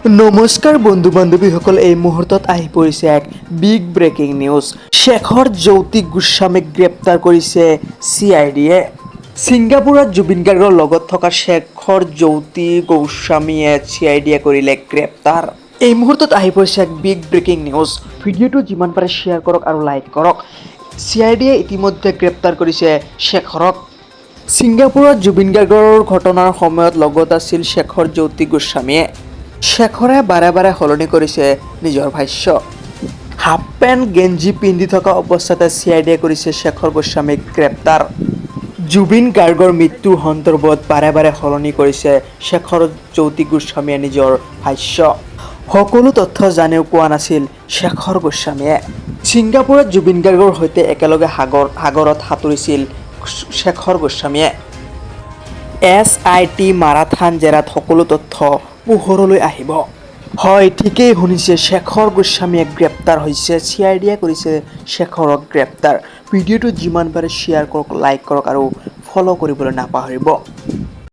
নমস্কাৰ বন্ধু বান্ধৱীসকল, এই মুহূৰ্তত আহি পৰিছে এক বিগ ব্ৰেকিং নিউজ। শেখৰ জ্যোতি গোস্বামীক গ্ৰেপ্তাৰ কৰিছে CIDয়ে। ছিংগাপুৰত জুবিন গাৰ্গৰ লগত থকা শেখৰ জ্যোতি গোস্বামীয়ে CIDয়ে কৰিলে গ্ৰেপ্তাৰ। এই মুহূৰ্তত আহি পৰিছে এক বিগ ব্ৰেকিং নিউজ। ভিডিঅ'টো যিমান পাৰে শ্বেয়াৰ কৰক আৰু লাইক কৰক। CIDয়ে ইতিমধ্যে গ্ৰেপ্তাৰ কৰিছে শেখৰক। ছিংগাপুৰত জুবিন গাৰ্গৰ ঘটনাৰ সময়ত লগত আছিল শেখৰ জ্যোতি গোস্বামীয়ে। শেখৰে বাৰে বাৰে সলনি কৰিছে নিজৰ ভাষ্য। হাফ পেণ্ট গেঞ্জি পিন্ধি থকা অৱস্থাতে CIDয়ে কৰিছে শেখৰ গোস্বামীক গ্ৰেপ্তাৰ। জুবিন গাৰ্গৰ মৃত্যুৰ সন্দৰ্ভত বাৰে বাৰে সলনি কৰিছে শেখৰ জ্যোতি গোস্বামীয়ে নিজৰ ভাষ্য। সকলো তথ্য জানিও কোৱা নাছিল শেখৰ গোস্বামীয়ে। ছিংগাপুৰত জুবিন গাৰ্গৰ সৈতে একেলগে সাগৰত সাঁতুৰিছিল শেখৰ গোস্বামীয়ে। CID মাৰাথান জেৰাত সকলো তথ্য পোহৰলৈ আহিব। হয়, ঠিকেই শুনিছে, শেখৰ গোস্বামীয়ে গ্ৰেপ্তাৰ হৈছে। CIDয়ে কৰিছে শেখৰক গ্ৰেপ্তাৰ। ভিডিঅ'টো যিমান পাৰে শ্বেয়াৰ কৰক, লাইক কৰক আৰু ফ'ল' কৰিবলৈ নাপাহৰিব।